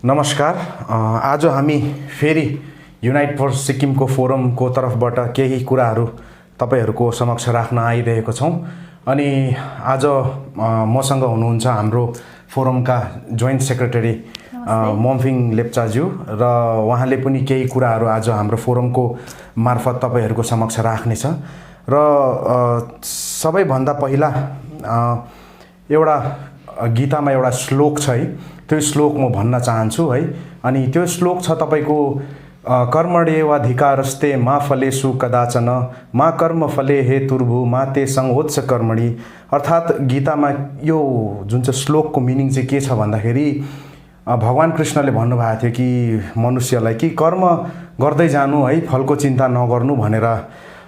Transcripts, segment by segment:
नमस्कार। आज हामी फेरि युनाइट फर सिक्किमको फोरमको तर्फबाट केही कुराहरू तपाईहरूको समक्ष राख्न आइरहेको छौँ। अनि आज मसँग हुनुहुन्छ हाम्रो फोरमका जोइन्ट सेक्रेटरी मम्फिङ लेप्चाज्यू र उहाँले पनि केही कुराहरू आज हाम्रो फोरमको मार्फत तपाईहरूको समक्ष राख्नेछ। र सबैभन्दा पहिला एउटा गीतामा एउटा श्लोक छ है, त्यो श्लोक म भन्न चाहन्छु है। अनि त्यो श्लोक छ तपाईको कर्मण्येवाधिकारस्ते मा फलेषु कदाचन मा कर्मफले हेतुर्भु मा ते संगोत्स कर्मणि। अर्थात् गीतामा यो जुन चाहिँ श्लोकको मिनिङ चाहिँ के छ भन्दाखेरि भगवान कृष्णले भन्नुभएको थियो कि मनुष्यलाई कि कर्म गर्दै जानु है, फलको चिन्ता नगर्नु भनेर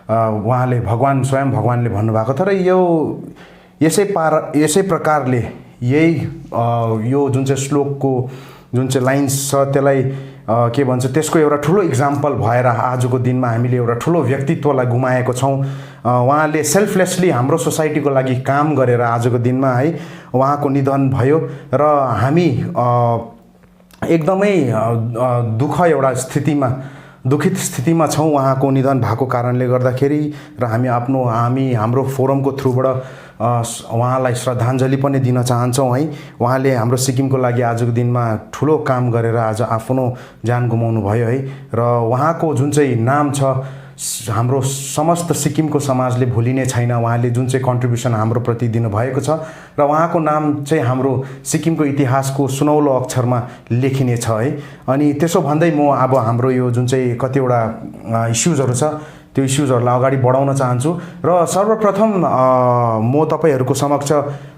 उहाँले स्वयं भगवानले भन्नुभएको थियो। र यो यसै प्रकारले यही यो जुन चाहिँ श्लोकको जुन चाहिँ लाइन्स छ त्यसलाई के भन्छ, त्यसको एउटा ठुलो इक्जाम्पल भएर आजको दिनमा हामीले एउटा ठुलो व्यक्तित्वलाई गुमाएको छौँ। उहाँले सेल्फलेसली हाम्रो सोसाइटीको लागि काम गरेर आजको दिनमा है उहाँको निधन भयो। र हामी एकदमै दुखित स्थितिमा छौँ उहाँको निधन भएको कारणले गर्दाखेरि। र हाम्रो फोरमको थ्रुबाट उहाँलाई श्रद्धाञ्जली पनि दिन चाहन्छौँ है। उहाँले हाम्रो सिक्किमको लागि आजको दिनमा ठुलो काम गरेर आज आफ्नो ज्यान गुमाउनु भयो है। र उहाँको जुन चाहिँ नाम छ हाम्रो समस्त सिक्किमको समाजले भुलिने छैन। उहाँले जुन चाहिँ कन्ट्रिब्युसन हाम्रो प्रति दिनुभएको छ र उहाँको नाम चाहिँ हाम्रो सिक्किमको इतिहासको सुनौलो अक्षरमा लेखिने छ है। अनि त्यसो भन्दै म अब हाम्रो यो जुन चाहिँ कतिवटा इस्युजहरू छ त्यो इस्युजहरूलाई अगाडि बढाउन चाहन्छु। र सर्वप्रथम म तपाईँहरूको समक्ष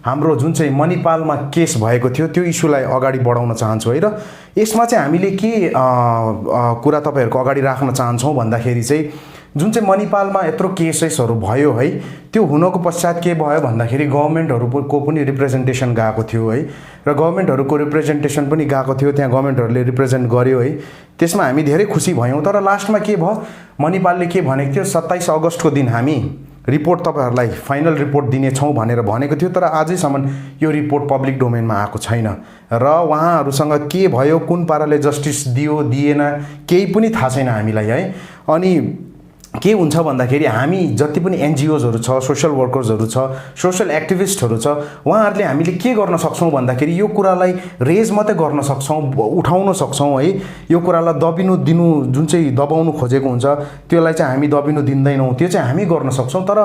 हाम्रो जुन चाहिँ मणिपालमा केस भएको थियो त्यो इस्युलाई अगाडि बढाउन चाहन्छु है। र यसमा चाहिँ हामीले के कुरा तपाईँहरूको अगाडि राख्न चाहन्छौँ भन्दाखेरि चाहिँ जुन चाहिँ मणिपालमा यत्रो केसेसहरू भयो है, त्यो हुनको पश्चात के भयो भन्दाखेरि गभर्मेन्टहरूको पनि रिप्रेजेन्टेसन गएको थियो है। र गभर्मेन्टहरूको रिप्रेजेन्टेसन पनि गएको थियो, त्यहाँ गभर्मेन्टहरूले रिप्रेजेन्ट गर्यो है। त्यसमा हामी धेरै खुसी भयौँ। तर लास्टमा के भयो, मणिपालले के भनेको थियो, 27 अगस्तको दिन हामी रिपोर्ट तपाईँहरूलाई फाइनल रिपोर्ट दिनेछौँ भनेर भनेको थियो। तर आजैसम्म यो रिपोर्ट पब्लिक डोमेनमा आएको छैन। र उहाँहरूसँग के भयो, कुन पाराले जस्टिस दियो दिएन केही पनि थाहा छैन हामीलाई है। अनि के हुन्छ भन्दाखेरि हामी जति पनि एनजिओजहरू छ, सोसल वर्कर्सहरू छ, सोसल एक्टिभिस्टहरू छ, उहाँहरूले हामीले के गर्न सक्छौँ भन्दाखेरि यो कुरालाई रेज मात्रै गर्न सक्छौँ, उठाउन सक्छौँ है। यो कुरालाई जुन चाहिँ दबाउनु खोजेको हुन्छ त्यसलाई चाहिँ हामी दबिनु दिँदैनौँ, त्यो चाहिँ हामी गर्न सक्छौँ। तर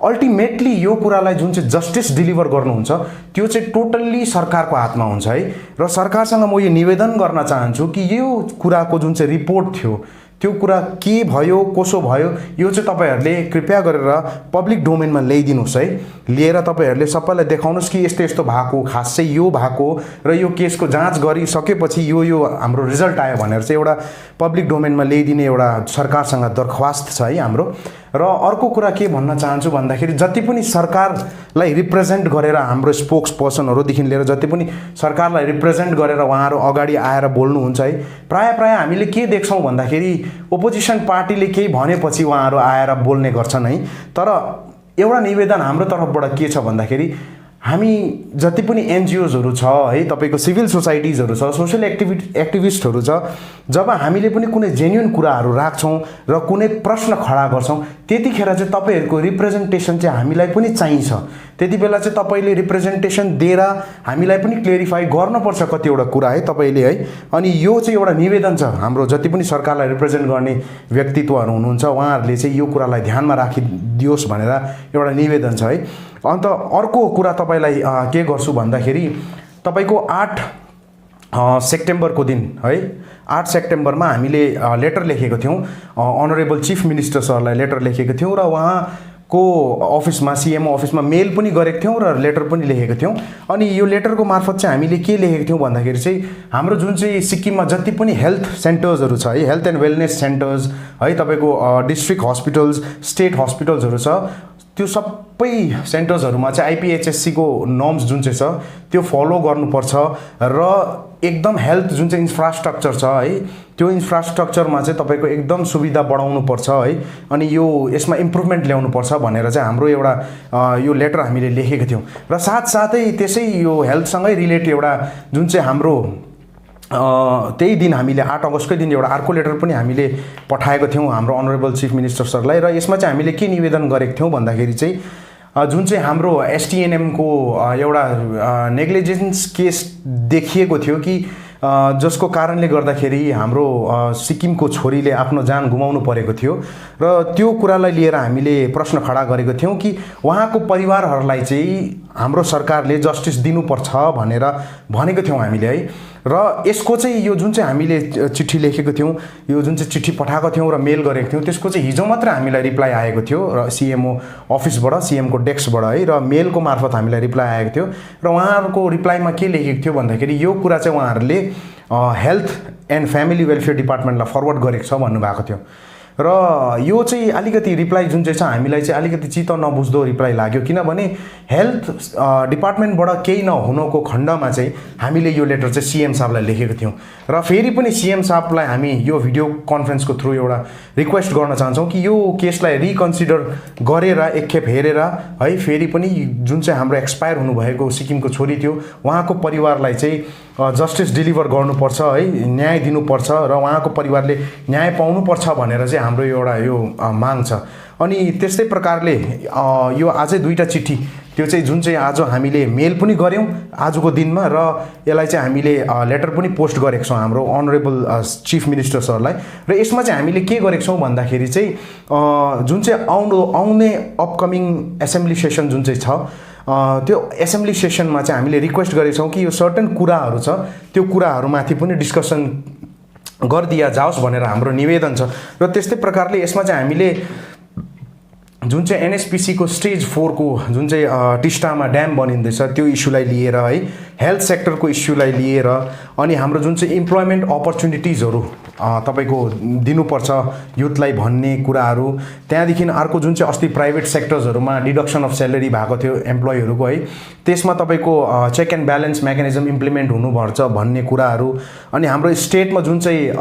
अल्टिमेटली यो कुरालाई जुन चाहिँ जस्टिस डिलिभर गर्नुहुन्छ त्यो चाहिँ टोटल्ली सरकारको हातमा हुन्छ है। र सरकारसँग म यो निवेदन गर्न चाहन्छु कि यो कुराको जुन चाहिँ रिपोर्ट थियो त्यो कुरा के भयो, कसो भयो, यो चाहिँ तपाईँहरूले कृपया गरेर पब्लिक डोमेनमा ल्याइदिनुहोस् है। लिएर तपाईँहरूले सबैलाई देखाउनुहोस् कि यस्तो यस्तो भएको, खास चाहिँ यो भएको र यो केसको जाँच गरिसकेपछि यो हाम्रो रिजल्ट आयो भनेर चाहिँ एउटा पब्लिक डोमेनमा ल्याइदिने एउटा सरकारसँग दरख्वास्त छ है हाम्रो। र अर्को कुरा के भन्न चाहन्छु भन्दाखेरि जति पनि सरकारलाई रिप्रेजेन्ट गरेर हाम्रो स्पोक्स पर्सनहरूदेखि लिएर जति पनि सरकारलाई रिप्रेजेन्ट गरेर उहाँहरू अगाडि आएर बोल्नुहुन्छ है, प्रायः हामीले के देख्छौँ भन्दाखेरि ओपोजिसन पार्टीले केही भनेपछि उहाँहरू आएर बोल्ने गर्छन् है। तर एउटा निवेदन हाम्रो तर्फबाट के छ भन्दाखेरि हामी जति पनि एनजिओजहरू छ है, तपाईँको सिभिल सोसाइटिजहरू छ, सोसल एक्टिभिस्टहरू छ, जब हामीले पनि कुनै जेन्युन कुराहरू राख्छौँ र कुनै प्रश्न खडा गर्छौँ त्यतिखेर चाहिँ तपाईँहरूको रिप्रेजेन्टेसन चाहिँ हामीलाई पनि चाहिन्छ। त्यति बेला चाहिँ तपाईँले रिप्रेजेन्टेसन दिएर हामीलाई पनि क्लियरिफाई गर्नुपर्छ कतिवटा कुरा है तपाईँले है। अनि यो चाहिँ एउटा निवेदन छ हाम्रो जति पनि सरकारलाई रिप्रेजेन्ट गर्ने व्यक्तित्वहरू हुनुहुन्छ उहाँहरूले चाहिँ यो कुरालाई ध्यानमा राखिदियोस् भनेर एउटा निवेदन छ है। अन्त अर्को कुरा तपाईँलाई के गर्छु भन्दाखेरि तपाईँको 8 सेप्टेम्बरको दिन है, 8 सेप्टेम्बरमा हामीले लेटर लेखेको थियौँ, अनरेबल चिफ मिनिस्टर सरलाई लेटर लेखेको थियौँ र उहाँको अफिसमा, सिएमओ अफिसमा मेल पनि गरेको थियौँ र लेटर पनि लेखेको थियौँ। अनि यो लेटरको मार्फत चाहिँ हामीले के लेखेको थियौँ भन्दाखेरि चाहिँ हाम्रो जुन चाहिँ सिक्किममा जति पनि हेल्थ सेन्टर्सहरू छ है, हेल्थ एन्ड वेलनेस सेन्टर्स है, तपाईँको डिस्ट्रिक्ट हस्पिटल्स, स्टेट हस्पिटल्सहरू छ, त्यो सबै सेन्टर्सहरूमा चाहिँ आइपिएचएससीको नर्म्स जुन चाहिँ छ त्यो फलो गर्नुपर्छ। र एकदम हेल्थ जुन चाहिँ इन्फ्रास्ट्रक्चर छ है, त्यो इन्फ्रास्ट्रक्चरमा चाहिँ तपाईँको एकदम सुविधा बढाउनुपर्छ है। अनि यसमा इम्प्रुभमेन्ट ल्याउनुपर्छ भनेर चाहिँ हाम्रो एउटा यो लेटर हामीले लेखेको थियौँ। र साथसाथै त्यसै यो हेल्थसँगै रिलेटेड एउटा जुन चाहिँ हाम्रो त्यही दिन हामीले 8 अगस्तकै दिन एउटा अर्को लेटर पनि हामीले पठाएको थियौँ हाम्रो अनरेबल चिफ मिनिस्टर सरलाई र यसमा चाहिँ हामीले के निवेदन गरेको थियौँ भन्दाखेरि चाहिँ जुन चाहिँ हाम्रो एसटिएनएमको एउटा नेग्लिजेन्स केस देखिएको थियो कि जसको कारणले गर्दाखेरि हाम्रो सिक्किमको छोरीले आफ्नो जान गुमाउनु परेको थियो र त्यो कुरालाई लिएर हामीले प्रश्न खडा गरेको थियौँ कि उहाँको परिवारहरूलाई चाहिँ हाम्रो सरकारले जस्टिस दिनुपर्छ भनेर भनेको थियौँ हामीले है। र यसको चाहिँ यो जुन चाहिँ हामीले चिठी लेखेको थियौँ, यो जुन चाहिँ चिठी पठाएको थियौँ र मेल गरेको थियौँ, त्यसको चाहिँ हिजो मात्र हामीलाई रिप्लाई आएको थियो र सिएमओ अफिसबाट, सिएमको डेस्कबाट है, र मेलको मार्फत हामीलाई रिप्लाई आएको थियो र उहाँहरूको रिप्लाईमा के लेखेको थियो भन्दाखेरि यो कुरा चाहिँ उहाँहरूले हेल्थ एन्ड फ्यामिली वेलफेयर डिपार्टमेन्टलाई फरवर्ड गरेको छ भन्नुभएको थियो र यो चाहिँ अलिकति रिप्लाई जुन चाहिँ छ हामीलाई चाहिँ अलिकति चित्त नबुझ्दो रिप्लाई लाग्यो, किनभने हेल्थ डिपार्टमेन्टबाट केही नहुनुको खण्डमा चाहिँ हामीले यो लेटर चाहिँ सिएम साहबलाई लेखेको थियौँ र फेरि पनि सिएम साहबलाई हामी यो भिडियो कन्फरेन्सको थ्रु एउटा रिक्वेस्ट गर्न चाहन्छौँ कि यो केसलाई रिकन्सिडर गरेर एकखेप हेरेर है फेरि पनि जुन चाहिँ हाम्रो एक्सपायर हुनुभएको सिक्किमको छोरी थियो उहाँको परिवारलाई चाहिँ जस्टिस डिलिभर गर्नुपर्छ है, न्याय दिनुपर्छ र उहाँको परिवारले न्याय पाउनुपर्छ भनेर चाहिँ हाम्रो एउटा यो माग छ। अनि त्यस्तै प्रकारले यो आजै 2टा चिठी त्यो चाहिँ जुन चाहिँ आज हामीले मेल पनि गऱ्यौँ आजको दिनमा र यसलाई चाहिँ हामीले लेटर पनि पोस्ट गरेको छौँ हाम्रो अनरेबल चिफ मिनिस्टर सरलाई र यसमा चाहिँ हामीले के गरेको छौँ भन्दाखेरि चाहिँ जुन चाहिँ आउने अपकमिङ एसेम्ब्ली सेसन जुन चाहिँ छ त्यो एसेम्ब्ली सेसनमा चाहिँ हामीले रिक्वेस्ट गरेको छौँ कि यो सर्टेन कुराहरू छ त्यो कुराहरूमाथि पनि डिस्कसन गरिदिया जाओस् भनेर हाम्रो निवेदन छ। र त्यस्तै प्रकारले यसमा चाहिँ हामीले जुन चाहिँ एनएसपिसीको स्टेज 4 को जुन चाहिँ टिस्टामा ड्याम बनिँदैछ त्यो इस्युलाई लिएर है, हेल्थ सेक्टरको इस्युलाई लिएर अनि हाम्रो जुन चाहिँ इम्प्लोइमेन्ट अपर्च्युनिटिजहरू तपाईको दिनुपर्छ युथलाई भन्ने कुराहरू, त्यहाँदेखि अर्को जुन चाहिँ अस्ति प्राइभेट सेक्टर्सहरूमा डिडक्सन अफ स्यालेरी भएको थियो एम्प्लोइहरूको है, त्यसमा तपाईको check and balance mechanism implement हुनुपर्छ भन्ने कुराहरू, अनि हाम्रो स्टेटमा जुन चाहिँ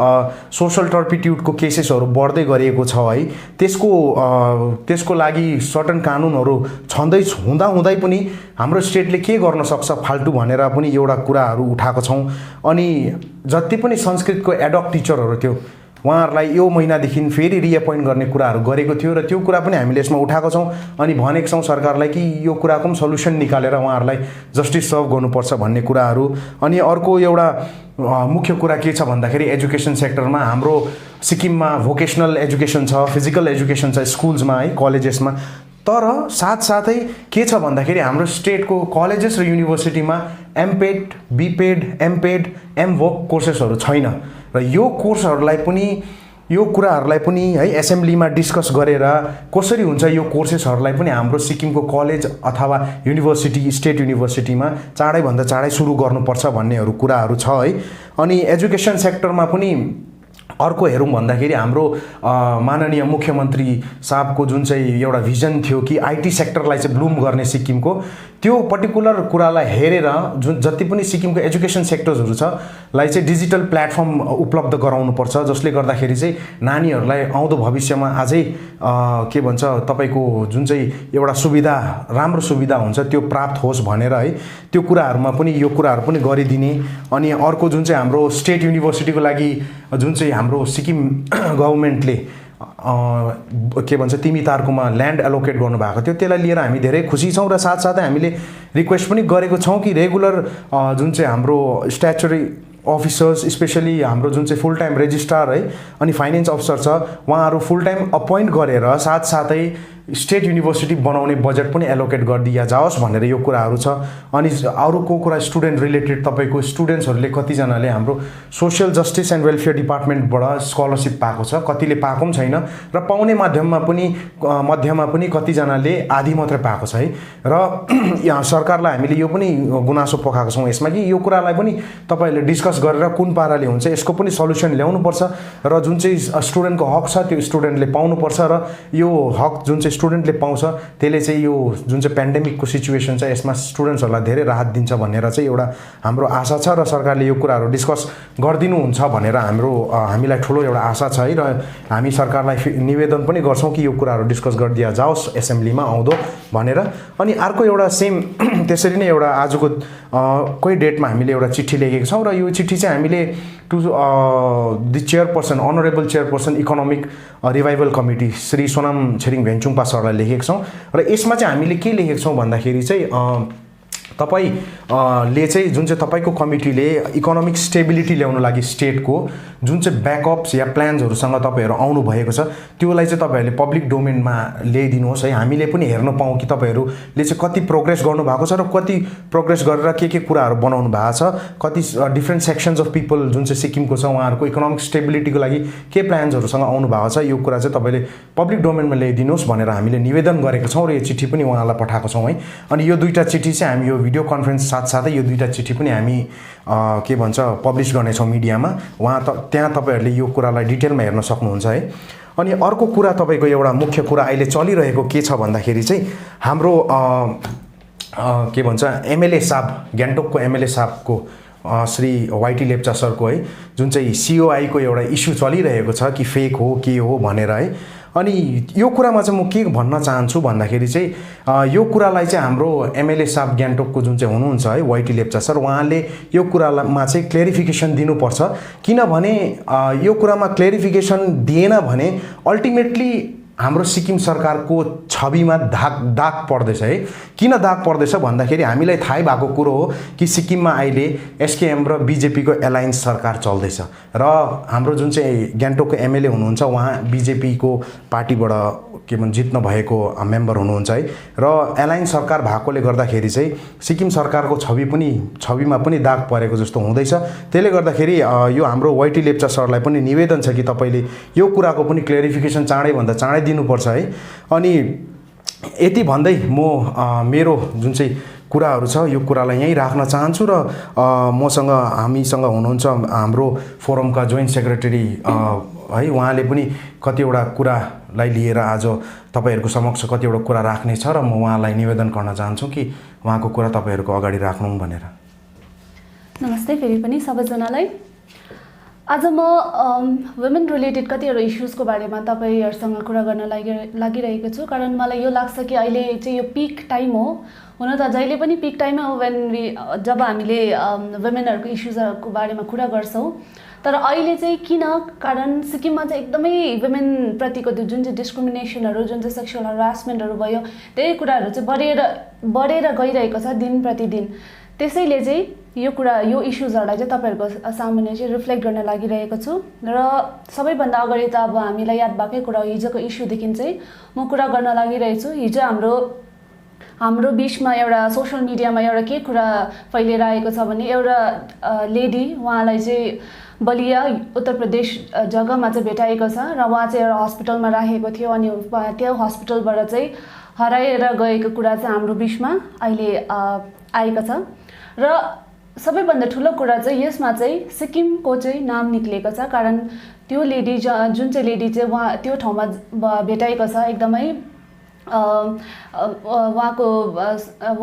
सोशल टर्पिट्युडको केसेसहरू बढ्दै गरिएको छ है, त्यसको लागि सर्टन कानुनहरू छँदै हुँदै पनि हाम्रो स्टेटले के गर्न सक्छ फाल्टु भनेर पनि एउटा कुराहरू उठाएको छौँ। अनि जति पनि संस्कृतको एडक टिचरहरू थियो उहाँहरूलाई यो महिनादेखि फेरि रिएपोइन्ट गर्ने कुराहरू गरेको थियो र त्यो कुरा पनि हामीले यसमा उठाएको छौँ अनि भनेको छौँ सरकारलाई कि यो कुराको पनि सल्युसन निकालेर उहाँहरूलाई जस्टिस सर्भ गर्नुपर्छ भन्ने कुराहरू। अनि अर्को एउटा मुख्य कुरा के छ भन्दाखेरि एजुकेसन सेक्टरमा हाम्रो सिक्किममा भोकेसनल एजुकेसन छ, फिजिकल एजुकेसन छ स्कुल्समा है, कलेजेसमा, तर साथसाथै के छ भन्दाखेरि हाम्रो स्टेटको कलेजेस र युनिभर्सिटीमा एमपेड, बीपेड, एमपेड, एमभोक कोर्सेसहरू छैन र यो कुराहरूलाई पनि है एसेम्ब्लीमा डिस्कस गरेर कसरी हुन्छ यो कोर्सेसहरूलाई पनि हाम्रो सिक्किमको कलेज अथवा युनिभर्सिटी, स्टेट युनिभर्सिटीमा चाँडैभन्दा चाँडै सुरु गर्नुपर्छ भन्नेहरू कुराहरू छ है। अनि एजुकेसन सेक्टरमा पनि अर्को हेरौँ भन्दाखेरि हाम्रो माननीय मुख्यमन्त्री साहबको जुन चाहिँ एउटा भिजन थियो कि आइटी सेक्टरलाई चाहिँ ब्लुम गर्ने सिक्किमको, त्यो पर्टिकुलर कुरालाई हेरेर जुन जति पनि सिक्किमको एजुकेसन सेक्टर्सहरू छ लाई चाहिँ डिजिटल प्लेटफर्म उपलब्ध गराउनुपर्छ, जसले गर्दाखेरि चाहिँ नानीहरूलाई आउँदो भविष्यमा अझै के भन्छ तपाईँको जुन चाहिँ एउटा सुविधा, राम्रो सुविधा हुन्छ त्यो प्राप्त होस् भनेर है, त्यो कुराहरूमा पनि यो कुराहरू पनि गरिदिने। अनि अर्को जुन चाहिँ हाम्रो स्टेट युनिभर्सिटीको लागि जुन चाहिँ हाम्रो सिक्किम गभर्मेन्टले के भन्छ तिमीतार्कोमा ल्यान्ड एलोकेट गर्नुभएको थियो, त्यसलाई लिएर हामी धेरै खुसी छौँ र साथसाथै हामीले रिक्वेस्ट पनि गरेको छौँ कि रेगुलर जुन चाहिँ हाम्रो स्ट्याचुटरी अफिसर्स, स्पेसली हाम्रो जुन चाहिँ फुल टाइम रेजिस्ट्रार है अनि फाइनेन्स अफिसर छ उहाँहरू फुल टाइम अपोइन्ट गरेर साथसाथै स्टेट युनिभर्सिटी बनाउने बजेट पनि एलोकेट गरिदिया जाओस् भनेर यो कुराहरू छ। अनि अरूको कुरा स्टुडेन्ट रिलेटेड तपाईँको स्टुडेन्ट्सहरूले कतिजनाले हाम्रो सोसियल जस्टिस एन्ड वेलफेयर डिपार्टमेन्टबाट स्कलरसिप पाएको छ, कतिले पाएको पनि छैन र पाउने मध्यमा पनि कतिजनाले आधी मात्रै पाएको छ है। र यहाँ सरकारलाई हामीले यो पनि गुनासो पोखाएको छौँ यसमा कि यो कुरालाई पनि तपाईँहरूले डिस्कस गरेर कुन पाराले हुन्छ यसको पनि सल्युसन ल्याउनुपर्छ र जुन चाहिँ स्टुडेन्टको हक छ त्यो स्टुडेन्टले पाउनुपर्छ र यो हक जुन चाहिँ स्टुडेन्टले पाउँछ त्यसले चाहिँ यो जुन चाहिँ पेन्डेमिकको सिचुएसन छ यसमा स्टुडेन्ट्सहरूलाई धेरै राहत दिन्छ भनेर चाहिँ एउटा हाम्रो आशा छ र सरकारले यो कुराहरू डिस्कस गरिदिनुहुन्छ भनेर हामीलाई ठुलो एउटा आशा छ है र हामी सरकारलाई निवेदन पनि गर्छौँ कि यो कुराहरू डिस्कस गरिदिया जाओस् एसेम्ब्लीमा आउँदो भनेर। अनि अर्को एउटा सेम त्यसरी नै एउटा आजको कोही डेटमा हामीले एउटा चिठी लेखेको छौँ र यो चिठी चाहिँ हामीले to the chairperson honourable chairperson economic revival committee Shri Sonam Tshering Venchungpa सरलाई लेखेको छौँ र यसमा चाहिँ हामीले के लेखेको छौँ भन्दाखेरि चाहिँ तपाईले चाहिँ जुन चाहिँ तपाईको कमिटीले इकोनोमिक स्टेबिलिटी ल्याउन लागि स्टेटको जुन चाहिँ ब्याकअप्स या प्लान्सहरुसँग तपाईहरु आउनु भएको छ त्योलाई चाहिँ तपाईहरुले पब्लिक डोमेनमा ल्याइदिनुहोस् है। हामीले पनि हेर्न पाऊँ कि तपाईहरुले चाहिँ कति प्रोग्रेस गर्नु भएको छ र कति प्रोग्रेस गरेर के कुराहरु बनाउनु भएको छ, कति डिफ्रेन्ट सेक्सन्स अफ पिपल जुन चाहिँ सिक्किमको छ उहाँहरुको इकोनोमिक स्टेबिलिटीको लागि के प्लान्सहरुसँग आउनु भएको छ यो कुरा चाहिँ तपाईले पब्लिक डोमेनमा ल्याइदिनुहोस् भनेर हामीले निवेदन गरेका छौं र यो चिठी पनि उहाँलाई पठाएको छौं है। अनि यो दुईटा चिठी चाहिँ हामी यो भिडियो कन्फरेन्स साथसाथै यो दुईटा चिठी पनि हामी के भन्छ पब्लिश गर्नेछौँ मिडियामा, त्यहाँ तपाईहरुले यो कुरालाई डिटेलमा हेर्न सक्नुहुन्छ है। अनि अर्को कुरा तपाईको एउटा मुख्य कुरा अहिले चलिरहेको के छ भन्दाखेरि चाहिँ हाम्रो के भन्छ एमएलए साहब गान्तोकको एमएलए साहबको श्री वाइटी लेप्चा सरको है जुन चाहिँ सीओआई को एउटा इस्यु चलिरहेको छ कि फेक हो के हो भनेर है। अनि यो कुरामा चाहिँ म के भन्न चाहन्छु भन्दाखेरि चाहिँ यो कुरालाई चाहिँ हाम्रो एमएलए साहब गान्तोकको जुन चाहिँ हुनुहुन्छ है वाइटी लेप्चा सर उहाँले यो कुरामा चाहिँ क्लेरिफिकेसन दिनुपर्छ, किनभने यो कुरामा क्लेरिफिकेसन दिएन भने अल्टिमेटली हाम्रो सिक्किम सरकारको छविमा दाग पर्दैछ है। किन दाग पर्दैछ भन्दाखेरि हामीलाई थाहै भएको कुरो हो कि सिक्किममा अहिले एसकेएम र बीजेपीको एलायन्स सरकार चल्दैछ र हाम्रो जुन चाहिँ गान्तोकको एमएलए हुनुहुन्छ उहाँ बीजेपीको पार्टीबाट के भन्छ जित्न भएको मेम्बर हुनुहुन्छ है र एलायन्स सरकार भएकोले गर्दाखेरि चाहिँ सिक्किम सरकारको छविमा पनि दाग परेको जस्तो हुँदैछ। त्यसले गर्दाखेरि यो हाम्रो वाइटी लेप्चा सरलाई पनि निवेदन छ कि तपाईले यो कुराको पनि क्लेरिफिकेसन चाँडैभन्दा चाँडै दिनुपर्छ है। अनि यति भन्दै म मेरो जुन चाहिँ कुराहरू छ यो कुरालाई यही राख्न चाहन्छु र हामीसँग हुनुहुन्छ हाम्रो फोरमका जोइन्ट सेक्रेटरी है उहाँले पनि कतिवटा कुरालाई लिएर आज तपाईहरुको समक्ष कतिवटा कुरा राख्ने छ र म उहाँलाई निवेदन गर्न चाहन्छु कि उहाँको कुरा तपाईहरुको अगाडि राख्नु भनेर। नमस्ते फेरि पनि सबैजनालाई। आज म वुमेन रिलेटेड कतिवटा इश्यूजको बारेमा तपाईहरुसँग कुरा गर्न लागिरहेको छु, कारण मलाई यो लाग्छ कि अहिले चाहिँ यो पिक टाइम हो। हुन त जहिले पनि पिक टाइम हो जब हामीले वुमेनहरुको इश्यूजहरुको बारेमा कुरा गर्छौं, तर अहिले चाहिँ किन, कारण सिक्किममा चाहिँ एकदमै वुमेन प्रतिको जुन चाहिँ डिस्क्रिमिनेसनहरु जुन चाहिँ सेक्सुअल हरासमेन्टहरु भयो त्यही कुराहरु चाहिँ बढेर गइरहेको छ दिन प्रतिदिन। त्यसैले चाहिँ यो इश्यूजहरुलाई चाहिँ तपाईहरुको सामुन्ने चाहिँ रिफ्लेक्ट गर्न लागिरहेको छु र सबैभन्दा अगाडि त अब हामीलाई याद भएकै कुरा हिजोको इश्यूदेखि चाहिँ म कुरा गर्न लागिरहेको छु। हिजो हाम्रो बीचमा एउटा सोशल मिडियामा एउटा के कुरा फैलिएर आएको छ भने एउटा लेडी उहाँलाई चाहिँ बलिया उत्तर प्रदेश जग्गामा चाहिँ भेटाएको छ र उहाँ चाहिँ एउटा हस्पिटलमा राखेको थियो अनि त्यो हस्पिटलबाट चाहिँ हराएर गएको कुरा चाहिँ हाम्रो बीचमा अहिले आएको छ। र सबैभन्दा ठुलो कुरा चाहिँ यसमा चाहिँ सिक्किमको चाहिँ नाम निक्लेको छ, कारण त्यो लेडी जुन चाहिँ लेडी चाहिँ उहाँ त्यो ठाउँमा भेटाएको छ एकदमै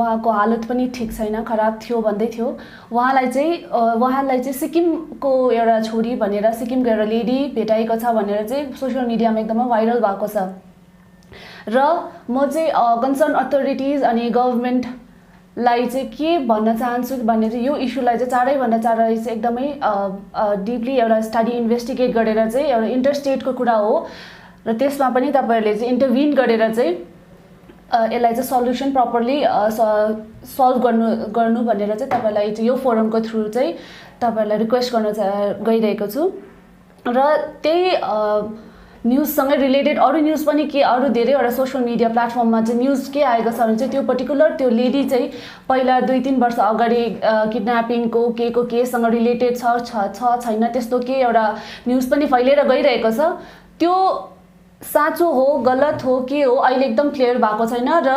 उहाँको हालत पनि ठीक छैन, खराब थियो भन्दै थियो। उहाँलाई चाहिँ सिक्किमको एउटा छोरी भनेर सिक्किमको एउटा लेडी भेटाएको छ भनेर चाहिँ सोशल मिडियामा एकदमै भाइरल भएको छ र म चाहिँ कन्सर्न अथोरिटिज अनि गभर्नमेन्टलाई चाहिँ के भन्न चाहन्छु भने चाहिँ यो इस्युलाई चाहिँ चाँडैभन्दा चाँडै चाहिँ एकदमै डिपली एउटा स्टडी इन्भेस्टिगेट गरेर चाहिँ एउटा इन्टरस्टेटको कुरा हो र त्यसमा पनि तपाईहरुले चाहिँ इन्टरभिन गरेर चाहिँ यसलाई चाहिँ सल्युसन प्रपरली सल्भ गर्नु भनेर चाहिँ तपाईलाई चाहिँ यो फोरमको थ्रु चाहिँ तपाईहरुलाई रिक्वेस्ट गर्न गइरहेको छु। र त्यही न्यूजसँगै रिलेटेड अरु न्यूज पनि के अरु धेरैवटा सोशल मिडिया प्लेटफर्ममा चाहिँ न्यूज के आएको छ भने चाहिँ त्यो पर्टिकुलर त्यो लेडी चाहिँ पहिला 2-3 वर्ष अगाडि किडन्यापिङको केससँग रिलेटेड छ छैन त्यस्तो के एउटा न्यूज पनि फैलिएर गइरहेको छ। त्यो साँचो हो गलत हो के हो अहिले एकदम क्लियर भएको छैन र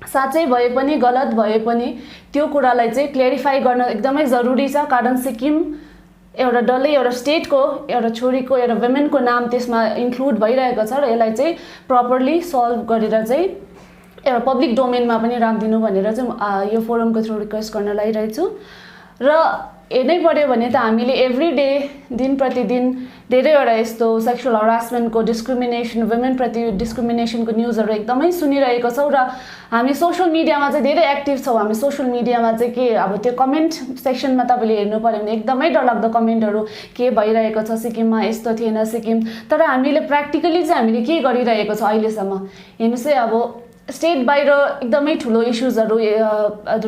साँचै भए पनि गलत भए पनि त्यो कुरालाई चाहिँ क्लेरिफाई गर्न एकदमै जरुरी छ, कारण सिक्किम एउटा डल्लै एउटा स्टेटको एउटा छोरीको एउटा वुमेनको नाम त्यसमा इन्क्लुड भइरहेको छ र यसलाई चाहिँ प्रपरली सल्भ गरेर चाहिँ एउटा पब्लिक डोमेनमा पनि राखिदिनु भनेर चाहिँ यो फोरमको थ्रु रिक्वेस्ट गर्न लागिरहेको छु। र हेर्नै पर्यो भने त हामीले एभ्री डे दिन प्रतिदिन धेरैवटा यस्तो सेक्सुअल हरासमेन्टको डिस्क्रिमिनेसन वुमेनप्रति डिस्क्रिमिनेसनको न्युजहरू एकदमै सुनिरहेको छौँ र हामी सोसियल मिडियामा चाहिँ धेरै एक्टिभ छौँ। हामी सोसियल मिडियामा चाहिँ के अब त्यो कमेन्ट सेक्सनमा तपाईँले हेर्नु पर्यो भने एकदमै डरलाग्दो कमेन्टहरू के भइरहेको छ सिक्किममा यस्तो थिएन सिक्किम, तर हामीले प्र्याक्टिकली चाहिँ हामीले के गरिरहेको छ अहिलेसम्म हेर्नुहोस् है। अब स्टेट बाहिर एकदमै ठुलो इस्युजहरू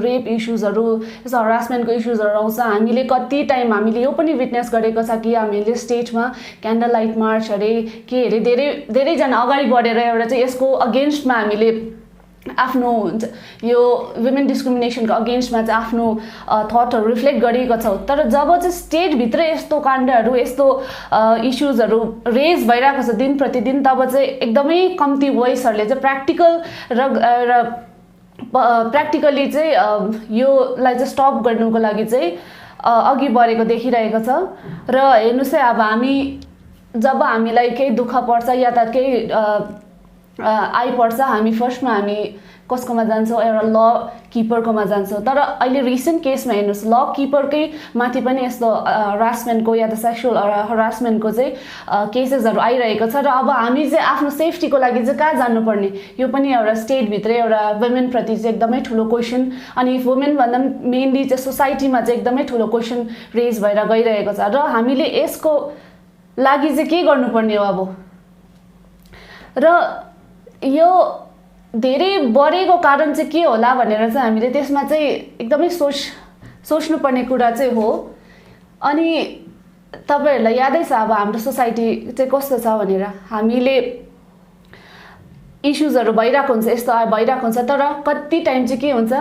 रेप इस्युजहरू यस्तो हरासमेन्टको इस्युजहरू आउँछ। हामीले कति टाइम हामीले यो पनि विटनेस गरेको छ कि हामीले स्टेटमा क्यान्डल लाइट मार्च अरे के अरे धेरैजना अगाडि बढेर एउटा चाहिँ यसको अगेन्स्टमा हामीले आफ्नो यो वुमेन डिस्क्रिमिनेसनको अगेन्स्टमा चाहिँ आफ्नो थटहरू रिफ्लेक्ट गरिएको छौँ। तर जब चाहिँ स्टेटभित्र यस्तो काण्डहरू यस्तो इस्युजहरू रेज भइरहेको छ दिन प्रतिदिन, तब चाहिँ एकदमै कम्ती भोइसहरूले चाहिँ प्र्याक्टिकली चाहिँ योलाई चाहिँ स्टप गर्नुको लागि चाहिँ अघि बढेको देखिरहेको छ। र हेर्नुहोस् है, अब हामी जब हामीलाई केही दुःख पर्छ या त केही आइपर्छ हामी फर्स्टमा हामी कसकोमा जान्छौँ, एउटा ल किपरकोमा जान्छौँ। तर अहिले रिसेन्ट केसमा हेर्नुहोस् ल किपरकै माथि पनि यस्तो हरासमेन्टको या त सेक्सुअल हरासमेन्टको चाहिँ केसेसहरू आइरहेको छ। र अब हामी चाहिँ आफ्नो सेफ्टीको लागि चाहिँ कहाँ जानुपर्ने, यो पनि एउटा स्टेटभित्र एउटा वुमेनप्रति चाहिँ एकदमै ठुलो क्वेसन, अनि वुमेनभन्दा मेनली चाहिँ सोसाइटीमा चाहिँ एकदमै ठुलो क्वेसन रेज भएर गइरहेको छ। र हामीले यसको लागि चाहिँ के गर्नुपर्ने हो अब, र यो धेरै बढेको कारण चाहिँ के होला भनेर चाहिँ हामीले त्यसमा चाहिँ एकदमै सोच्नुपर्ने कुरा चाहिँ हो। अनि तपाईँहरूलाई यादै छ अब हाम्रो सोसाइटी चाहिँ कस्तो छ भनेर, हामीले इस्युजहरू भइरहेको हुन्छ यस्तो भइरहेको हुन्छ, तर कति टाइम चाहिँ के हुन्छ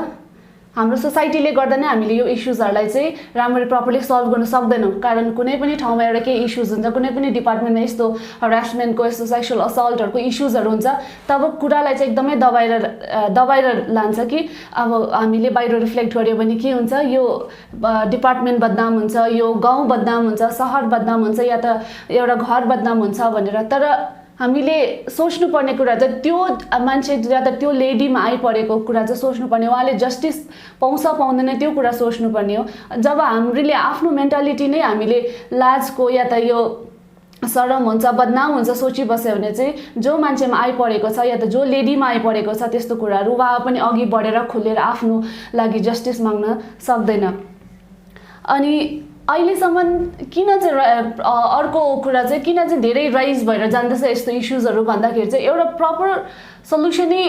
हाम्रो सोसाइटीले गर्दा नै हामीले यो इस्युजहरूलाई चाहिँ राम्ररी प्रपरली सल्भ गर्न सक्दैनौँ। कारण कुनै पनि ठाउँमा एउटा केही इस्युज हुन्छ, कुनै पनि डिपार्टमेन्टमा यस्तो हरासमेन्टको यस्तो सेक्सुअल असल्टहरूको इस्युजहरू हुन्छ, तब कुरालाई चाहिँ एकदमै दबाएर लान्छ कि अब हामीले बाहिर रिफ्लेक्ट गऱ्यो भने के हुन्छ, यो डिपार्टमेन्ट बदनाम हुन्छ, यो गाउँ बदनाम हुन्छ, सहर बदनाम हुन्छ, या त एउटा घर बदनाम हुन्छ भनेर। तर हामीले सोच्नुपर्ने कुरा चाहिँ त्यो मान्छे या त त्यो लेडीमा आइपरेको कुरा चाहिँ सोच्नुपर्ने, उहाँले जस्टिस पाउँछ पाउँदैन त्यो कुरा सोच्नुपर्ने हो। जब हामीले आफ्नो मेन्टालिटी नै हामीले लाजको या त यो शरम हुन्छ बदनाम हुन्छ सोचिबस्यो भने चाहिँ जो मान्छेमा आइपरेको छ या त जो लेडीमा आइपरेको छ त्यस्तो कुराहरू उहाँ पनि अघि बढेर खुलेर आफ्नो लागि जस्टिस माग्न सक्दैन। अनि अहिलेसम्म किन चाहिँ अर्को कुरा चाहिँ किन चाहिँ धेरै राइज भएर जाँदैछ यस्तो इस्युजहरू भन्दाखेरि चाहिँ एउटा प्रपर सल्युसनै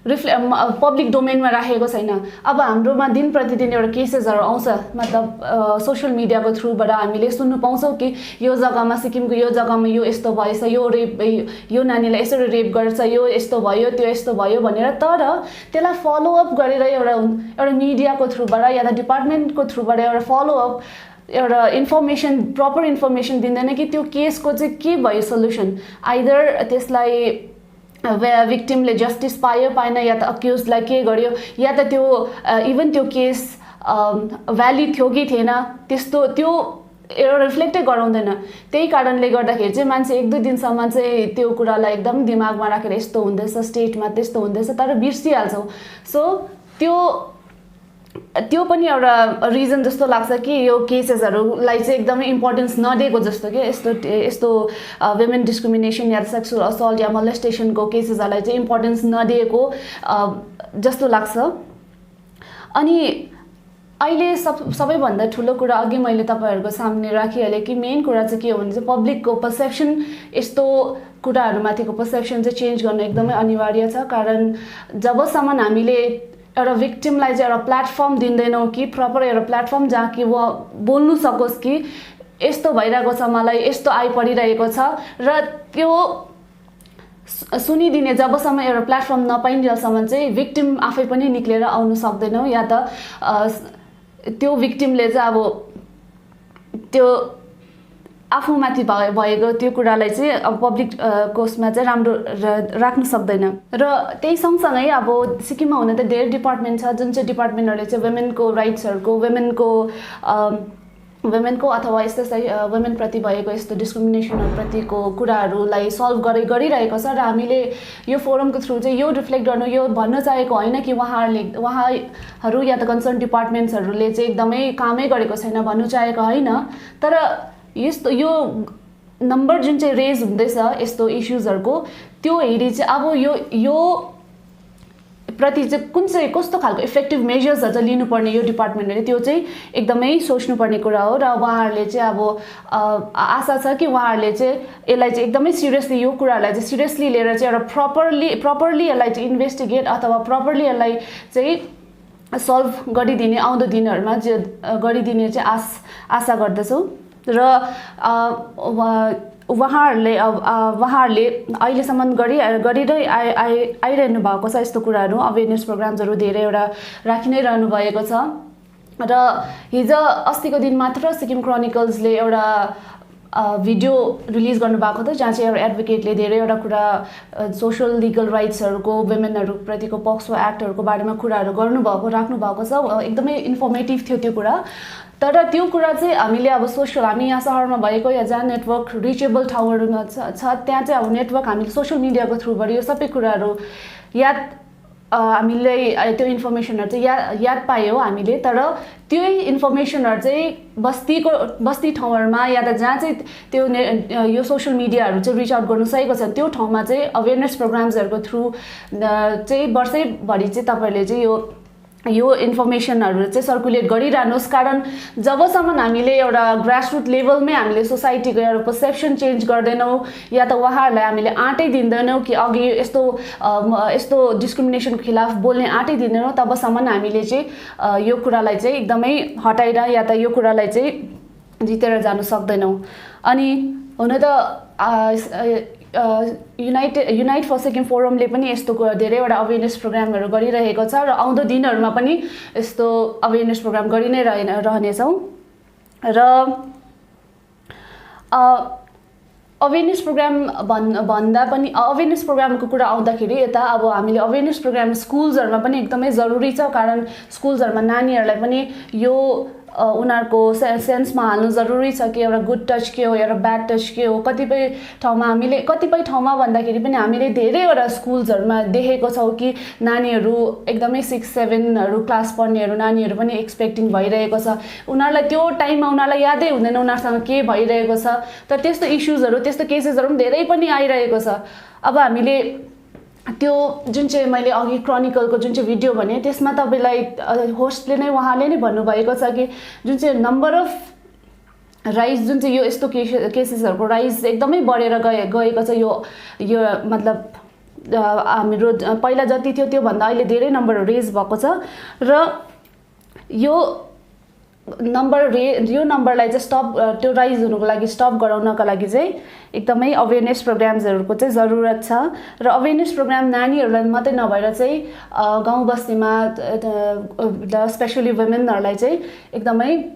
पब्लिक डोमेनमा राखेको छैन। अब हाम्रोमा दिन प्रतिदिन एउटा केसेसहरू आउँछ, मतलब सोसियल मिडियाको थ्रुबाट हामीले सुन्नु पाउँछौँ कि यो जग्गामा सिक्किमको यो जग्गामा यो यस्तो भएछ, यो रेप यो नानीलाई यसरी रेप गर्छ, यो यस्तो भयो त्यो यस्तो भयो भनेर। तर त्यसलाई फलोअप गरेर एउटा मिडियाको थ्रुबाट या त डिपार्टमेन्टको थ्रुबाट एउटा फलोअप एउटा इन्फर्मेसन प्रपर इन्फर्मेसन दिँदैन कि त्यो केसको चाहिँ के भयो सल्युसन, आइदर त्यसलाई विक्टिमले जस्टिस पायो पाएन, या त अक्युजलाई के गर्यो, या त त्यो इभन त्यो केस भ्यालिड थियो कि थिएन त्यस्तो त्यो एउटा रिफ्लेक्टै गराउँदैन। त्यही कारणले गर्दाखेरि चाहिँ मान्छे एक दुई दिनसम्म चाहिँ त्यो कुरालाई एकदम दिमागमा राखेर यस्तो हुँदैछ स्टेटमा त्यस्तो हुँदैछ तर बिर्सिहाल्छौँ। सो त्यो पनि एउटा रिजन जस्तो लाग्छ कि यो केसेसहरूलाई चाहिँ एकदमै इम्पोर्टेन्स नदिएको जस्तो कि यस्तो वुमेन डिस्क्रिमिनेसन या सेक्सुअल असल्ट या मोलेस्टेसनको केसेसहरूलाई चाहिँ इम्पोर्टेन्स नदिएको जस्तो लाग्छ। अनि अहिले सबैभन्दा ठुलो कुरा अघि मैले तपाईँहरूको सामने राखिहालेँ कि मेन कुरा चाहिँ के हो भने चाहिँ पब्लिकको पर्सेप्सन, यस्तो कुराहरूमाथिको पर्सेप्सन चाहिँ चेन्ज गर्नु एकदमै अनिवार्य छ। कारण जबसम्म हामीले एउटा विक्टिमलाई चाहिँ एउटा प्लेटफर्म दिँदैनौँ कि प्रपर एउटा प्लेटफर्म जहाँ कि वो बोल्नु सकोस् कि यस्तो भइरहेको छ, मलाई यस्तो आइपरिरहेको छ, र त्यो सुनिदिने जबसम्म एउटा प्लेटफर्म नपाइन्जेलसम्म चाहिँ विक्टिम आफै पनि निक्लेर आउनु सक्दैनौँ, या त त्यो विक्टिमले चाहिँ अब त्यो आफूमाथि भएको त्यो कुरालाई चाहिँ अब पब्लिक कोर्समा चाहिँ राम्रो राख्न सक्दैन। र त्यही सँगसँगै अब सिक्किममा हुन त धेरै डिपार्टमेन्ट छ जुन चाहिँ डिपार्टमेन्टहरूले चाहिँ वुमेनको राइट्सहरूको वुमेनको वुमेनको अथवा यस्तो वुमेनप्रति भएको यस्तो डिस्क्रिमिनेसनहरूप्रतिको कुराहरूलाई सल्भ गरिरहेको छ र हामीले यो फोरमको थ्रु चाहिँ यो रिफ्लेक्ट गर्नु, यो भन्न चाहेको होइन कि उहाँहरू या त कन्सर्न डिपार्टमेन्ट्सहरूले चाहिँ एकदमै कामै गरेको छैन भन्नु चाहेको होइन। तर यस्तो यो नम्बर जुन चाहिँ रेज हुँदैछ यस्तो इस्युजहरूको, त्यो हेरी चाहिँ अब यो प्रति चाहिँ कुन चाहिँ कस्तो खालको इफेक्टिभ मेजर्सहरू चाहिँ लिनुपर्ने यो डिपार्टमेन्टले, त्यो चाहिँ एकदमै सोच्नुपर्ने कुरा हो। र उहाँहरूले चाहिँ अब आशा छ कि उहाँहरूले चाहिँ यसलाई चाहिँ एकदमै सिरियसली, यो कुराहरूलाई चाहिँ सिरियसली लिएर चाहिँ एउटा प्रपरली यसलाई चाहिँ इन्भेस्टिगेट अथवा प्रपरली यसलाई चाहिँ सल्भ गरिदिने आउँदो दिनहरूमा गरिदिने चाहिँ आशा गर्दछौँ। र उहाँहरूले अहिलेसम्म आइरहनु भएको छ यस्तो कुराहरू, अवेरनेस प्रोग्राम्सहरू धेरैवटा राखि नै रहनु भएको छ। र हिजो अस्तिको दिन मात्र सिक्किम क्रोनिकल्सले एउटा भिडियो रिलिज गर्नुभएको थियो जहाँ चाहिँ एउटा एडभोकेटले धेरैवटा कुरा सोसल लिगल राइट्सहरूको, वुमेनहरूप्रतिको पक्सो एक्टहरूको बारेमा कुराहरू राख्नु भएको छ। एकदमै इन्फर्मेटिभ थियो त्यो कुरा। तर त्यो कुरा चाहिँ हामीले अब हामी यहाँ सहरमा भएको या जहाँ नेटवर्क रिचेबल ठाउँहरूमा छ त्यहाँ चाहिँ अब नेटवर्क हामीले सोसियल मिडियाको थ्रुबाट यो सबै कुराहरू हामीले त्यो इन्फर्मेसनहरू चाहिँ याद पायौँ हामीले। तर त्यही इन्फर्मेसनहरू चाहिँ बस्ती ठाउँहरूमा या त जहाँ चाहिँ त्यो यो सोसियल मिडियाहरू चाहिँ रिच आउट गर्नु सकेको छ त्यो ठाउँमा चाहिँ अवेरनेस प्रोग्राम्सहरूको थ्रु चाहिँ वर्षैभरि चाहिँ तपाईँहरूले चाहिँ यो इन्फर्मेसनहरू चाहिँ सर्कुलेट गरिरहनुहोस्। कारण जबसम्म हामीले एउटा ग्रासरुट लेभलमै हामीले सोसाइटीको एउटा पर्सेप्सन चेन्ज गर्दैनौँ या त उहाँहरूलाई हामीले आँटै दिँदैनौँ कि अघि यस्तो डिस्क्रिमिनेसनको खिलाफ बोल्ने आँटै दिँदैनौँ, तबसम्म हामीले चाहिँ यो कुरालाई चाहिँ एकदमै हटाएर या त यो कुरालाई चाहिँ जितेर जानु सक्दैनौँ। अनि हुन त युनाइट फर सिक्किम फोरमले पनि यस्तो धेरैवटा अवेरनेस प्रोग्रामहरू गरिरहेको छ र आउँदो दिनहरूमा पनि यस्तो अवेरनेस प्रोग्राम गरि नै रहनेछौँ। र अवेरनेस प्रोग्राम भन्दा पनि अवेरनेस प्रोग्रामको कुरा आउँदाखेरि यता अब हामीले अवेरनेस प्रोग्राम स्कुल्सहरूमा पनि एकदमै जरुरी छ। कारण स्कुल्सहरूमा नानीहरूलाई पनि यो उनीहरूको सेन्समा हाल्नु जरुरी छ कि एउटा गुड टच के हो, एउटा ब्याड टच के हो। कतिपय ठाउँमा भन्दाखेरि पनि हामीले धेरैवटा स्कुल्सहरूमा देखेको छौँ कि नानीहरू एकदमै 6-7 क्लास पढ्नेहरू नानीहरू पनि एक्सपेक्टिङ भइरहेको छ। उनीहरूलाई त्यो टाइममा उनीहरूलाई यादै हुँदैन उनीहरूसँग के भइरहेको छ। तर त्यस्तो इस्युजहरू, त्यस्तो केसेसहरू पनि धेरै पनि आइरहेको छ। अब हामीले त्यो जुन चाहिँ मैले अघि क्रोनिकलको जुन चाहिँ भिडियो भने त्यसमा तपाईँलाई होस्टले नै उहाँले नै भन्नुभएको छ कि जुन चाहिँ नम्बर अफ राइज जुन चाहिँ यो यस्तो केसेसहरूको राइज एकदमै बढेर गएको छ। यो मतलब हाम्रो पहिला जति थियो त्योभन्दा अहिले धेरै नम्बर रेज भएको छ। र यो नम्बरलाई चाहिँ त्यो राइज हुनुको लागि स्टप गराउनका लागि चाहिँ एकदमै अवेरनेस प्रोग्राम्सहरूको चाहिँ जरुरत छ। र अवेरनेस प्रोग्राम नानीहरूलाई मात्रै नभएर चाहिँ गाउँ बस्तीमा स्पेसली वुमेनहरूलाई चाहिँ एकदमै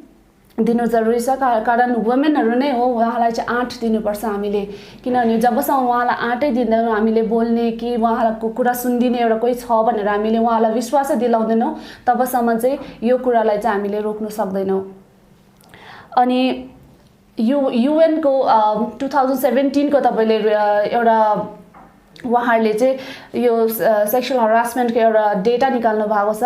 दिनु जरुरी छ। कारण वुमेनहरू नै हो, उहाँलाई चाहिँ आँट दिनुपर्छ हामीले। किनभने जबसम्म उहाँलाई आँटै दिँदैनौँ हामीले बोल्ने कि उहाँको कुरा सुनिदिने एउटा कोही छ भनेर हामीले उहाँलाई विश्वासै दिलाउँदैनौँ, तबसम्म चाहिँ यो कुरालाई चाहिँ हामीले रोक्न सक्दैनौँ। अनि युएनको 2017 को तपाईँले एउटा उहाँहरूले चाहिँ यो सेक्सुअल हरासमेन्टको एउटा डेटा निकाल्नु भएको छ।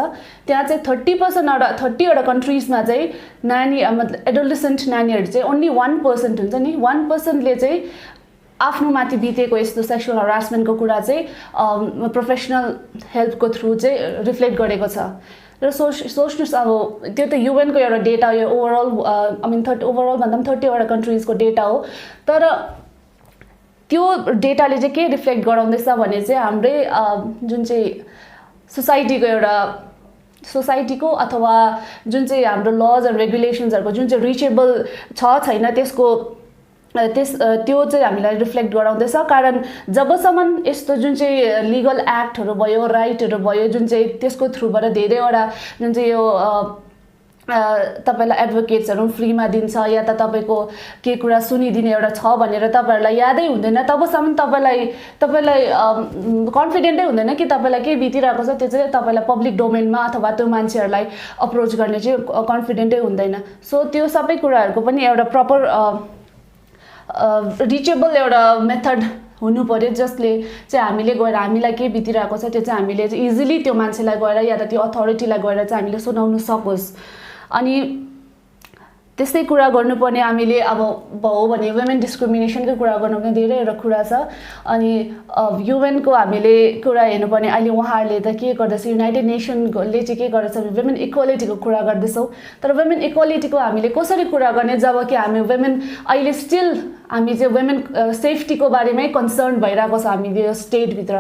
त्यहाँ चाहिँ 30वटा कन्ट्रिजमा चाहिँ मतलब एडोलेसेन्ट नानीहरू चाहिँ ओन्ली 1% हुन्छ नि, 1%ले चाहिँ आफ्नो माथि बितेको यस्तो सेक्सुअल हरासमेन्टको कुरा चाहिँ प्रोफेसनल हेल्पको थ्रु चाहिँ रिफ्लेक्ट गरेको छ। र सोच्नुहोस् अब त्यो त युएनको एउटा डेटा, यो ओभरअल ओभरअल भन्दा पनि 30वटा कन्ट्रिजको डेटा हो। तर त्यो डेटाले चाहिँ के रिफ्लेक्ट गराउँदैछ भने चाहिँ हाम्रै जुन चाहिँ सोसाइटीको अथवा जुन चाहिँ हाम्रो लज एन्ड रेगुलेसन्सहरूको जुन चाहिँ रिचेबल छैन त्यो चाहिँ हामीलाई रिफ्लेक्ट गराउँदैछ। कारण जबसम्म यस्तो जुन चाहिँ लिगल एक्टहरू भयो, राइटहरू भयो, जुन चाहिँ त्यसको थ्रुबाट धेरैवटा जुन चाहिँ यो तपाईँलाई एडभोकेट्सहरू फ्रीमा दिन्छ या त तपाईँको के कुरा सुनिदिने एउटा छ भनेर तपाईँहरूलाई यादै हुँदैन, तबसम्म तपाईँलाई कन्फिडेन्टै हुँदैन कि तपाईँलाई के बितिरहेको छ, त्यो चाहिँ तपाईँलाई पब्लिक डोमेनमा अथवा त्यो मान्छेहरूलाई अप्रोच गर्ने चाहिँ कन्फिडेन्टै हुँदैन। सो त्यो सबै कुराहरूको पनि एउटा प्रपर रिचेबल एउटा मेथड हुनु पर्यो, जसले चाहिँ हामीले गएर हामीलाई के बितिरहेको छ त्यो चाहिँ हामीले इजिली त्यो मान्छेलाई गएर या त त्यो अथोरिटीलाई गएर चाहिँ हामीले सुनाउनु सकोस्। अनि त्यस्तै कुरा गर्नुपर्ने हामीले अब भयो भने वुमेन डिस्क्रिमिनेसनकै कुरा गर्नुपर्ने धेरैवटा कुरा छ। अनि युएनको हामीले कुरा हेर्नुपर्ने अहिले उहाँहरूले त के गर्दैछ, युनाइटेड नेसनले चाहिँ के गर्दैछ भने वुमेन इक्वालिटीको कुरा गर्दैछौँ, तर वुमेन इक्वालिटीको हामीले कसरी कुरा गर्ने जब कि हामी वुमेन अहिले स्टिल हामी चाहिँ वुमेन सेफ्टीको बारेमै कन्सर्न भइरहेको छ हामीले यो स्टेटभित्र।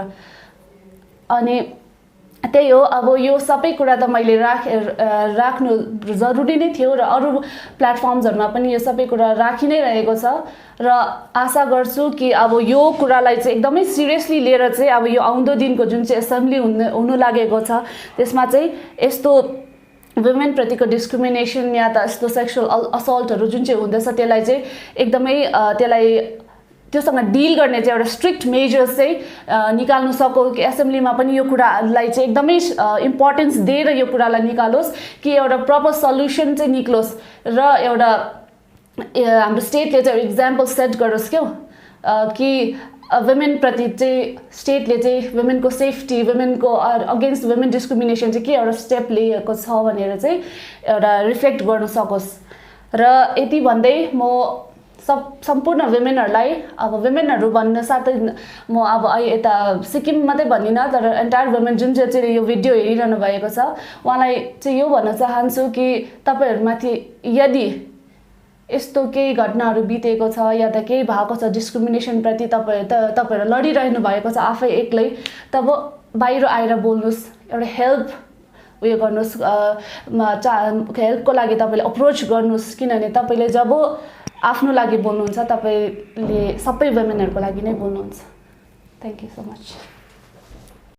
अनि त्यही हो, अब यो सबै कुरा त मैले राख्नु जरुरी नै थियो र अरू प्लेटफर्म्सहरूमा पनि यो सबै कुरा राखि नै रहेको छ र आशा गर्छु कि अब यो कुरालाई चाहिँ एकदमै सिरियसली लिएर चाहिँ अब यो आउँदो दिनको जुन चाहिँ एसेम्ब्ली हुनु लागेको छ त्यसमा चाहिँ यस्तो वुमेनप्रतिको डिस्क्रिमिनेसन या त यस्तो सेक्सुअल असल्टहरू जुन चाहिँ हुँदैछ त्यसलाई चाहिँ एकदमै त्योसँग डिल गर्ने चाहिँ एउटा स्ट्रिक्ट मेजर्स चाहिँ निकाल्नु सकौँ कि एसेम्ब्लीमा पनि यो कुरालाई चाहिँ एकदमै इम्पोर्टेन्स दिएर यो कुरालाई निकालोस् कि एउटा प्रपर सल्युसन चाहिँ निक्लोस् र एउटा हाम्रो स्टेटले चाहिँ इक्जाम्पल सेट गरोस् क्या कि वुमेनप्रति चाहिँ स्टेटले चाहिँ वुमेनको सेफ्टी, वुमेनको अगेन्स्ट वुमेन डिस्क्रिमिनेसन चाहिँ के एउटा स्टेप लिएको छ भनेर चाहिँ एउटा रिफ्लेक्ट गर्न सकोस्। र यति भन्दै म सम्पूर्ण वुमेनहरूलाई, अब वुमेनहरू भन्न साथै म अब यता सिक्किम मात्रै भन्दिनँ तर एन्टायर वुमेन जुन चाहिँ यो भिडियो हेरिरहनु भएको छ उहाँलाई चाहिँ यो भन्न चाहन्छु कि तपाईँहरूमाथि यदि यस्तो केही घटनाहरू बितेको छ या त केही भएको छ डिस्क्रिमिनेसनप्रति तपाईँहरू लडिरहनु भएको छ आफै एक्लै, तब बाहिर आएर बोल्नुहोस्, एउटा हेल्प उयो गर्नुहोस्, हेल्पको लागि तपाईँले अप्रोच गर्नुहोस्। किनभने तपाईँले जब आफ्नो लागि बोल्नुहुन्छ तपाईँले सबै वुमेनहरूको लागि नै बोल्नुहुन्छ। Thank you so much.